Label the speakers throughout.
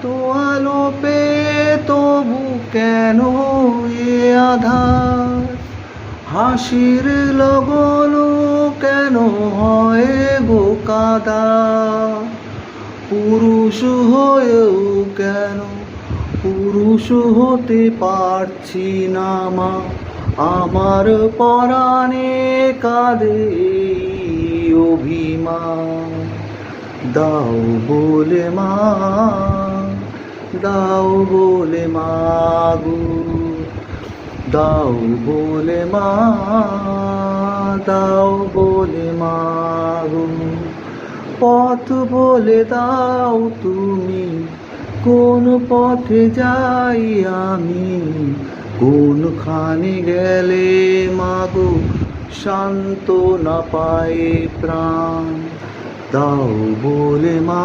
Speaker 1: তো আলো পেয়ে তবু কেন এ আধার, হাসির লগন কেন হয় গো কাদা, পুরুষ হয়েও কেন পুরুষ হতে পারছি না মা, আমার পরাণে কাঁদে এই অভিমান। দাও বলে মা, দাও বলে মা গো, দাও বলে মা, দাও বলে মা গো, পথ বলে দাও তুমি, কোন পথে যাই আমি, কোনখানে গেলে মাগো শান্ত না পায়ে প্রাণ। দাও বলে মা,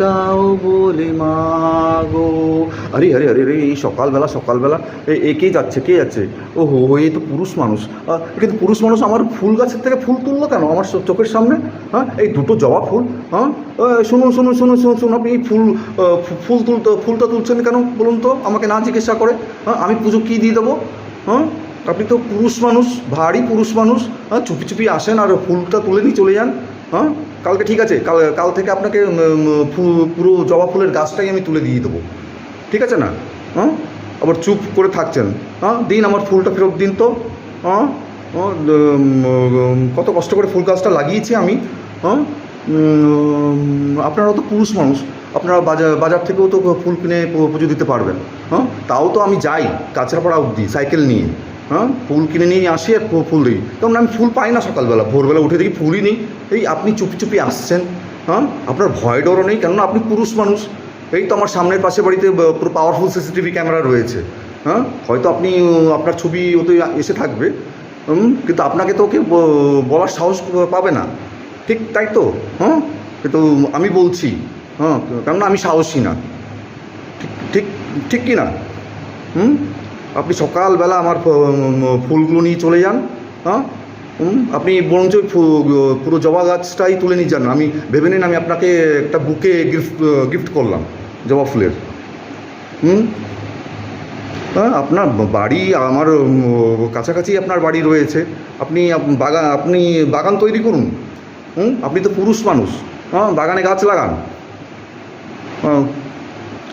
Speaker 1: দাও বলে মা গো। আরে আরে আরে রে, এই সকালবেলা কে যাচ্ছে, কে যাচ্ছে? ওহো, এই তো পুরুষ মানুষ। কিন্তু পুরুষ মানুষ আমার ফুল গাছের থেকে ফুল তুললো কেন আমার চোখের সামনে? হ্যাঁ, এই দুটো জবা ফুল। হ্যাঁ, শুনুন, আপনি এই ফুলটা তুলছেন কেন বলুন তো, আমাকে না জিজ্ঞাসা করে? হ্যাঁ, আমি পুজো কী দিয়ে দেবো? হ্যাঁ, আপনি তো পুরুষ মানুষ, ভারী পুরুষ মানুষ। হ্যাঁ, চুপি চুপি আসেন আর ফুলটা তুলে নিয়ে চলে যান। হ্যাঁ, কালকে ঠিক আছে, কাল থেকে আপনাকে পুরো জবা ফুলের গাছটাই আমি তুলে দিয়ে দেবো, ঠিক আছে না? হ্যাঁ, আবার চুপ করে থাকছেন। হ্যাঁ, দিন আমার ফুলটা ফেরত দিন তো। হ্যাঁ, কত কষ্ট করে ফুল গাছটা লাগিয়েছি আমি। হ্যাঁ, আপনারাও তো পুরুষ মানুষ, আপনারা বাজার থেকেও তো ফুল কিনে পুজো দিতে পারবেন। হ্যাঁ, তাও তো আমি যাই কাঁচরাপাড়া অবধি সাইকেল নিয়ে। হ্যাঁ, ফুল কিনে নিয়ে আসি আর ফুল দিই, কারণ আমি ফুল পাই না সকালবেলা, ভোরবেলা উঠে দেখি ফুলই নেই। এই আপনি চুপি চুপি আসছেন। হ্যাঁ, আপনার ভয় ডরও নেই, কেননা আপনি পুরুষ মানুষ। এই তো আমার সামনের পাশে বাড়িতে পুরো পাওয়ারফুল সিসিটিভি ক্যামেরা রয়েছে। হ্যাঁ, হয়তো আপনার ছবি ওতে এসে থাকবে, কিন্তু আপনাকে তো কেউ বলার সাহস পাবে না, ঠিক তাই তো? হ্যাঁ, কিন্তু আমি বলছি, হ্যাঁ, কেননা আমি সাহসী না, ঠিক ঠিক কি না? আপনি সকালবেলা আমার ফুলগুলো নিয়ে চলে যান। হ্যাঁ, আপনি বরঞ্চ পুরো জবা গাছটাই তুলে নিয়ে যান। আমি ভেবে নিন আমি আপনাকে একটা বুকে গিফট করলাম জবা ফুলের। হ্যাঁ, আপনার বাড়ি আমার কাছাকাছি আপনার বাড়ি রয়েছে, আপনি বাগান তৈরি করুন। আপনি তো পুরুষ মানুষ। হ্যাঁ, বাগানে গাছ লাগান।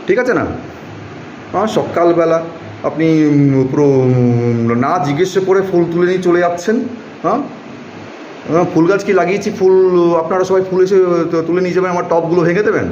Speaker 1: ঠিক আছে না? হ্যাঁ, সকালবেলা আপনি পুরো না জিজ্ঞেস করে ফুল তুলে নিয়ে চলে যাচ্ছেন। হ্যাঁ, ফুল গাছ কি লাগিয়েছি, ফুল আপনারা সবাই ফুল এসে তুলে নিয়ে যাবেন, আমার টবগুলো ভেঙে দেবেন।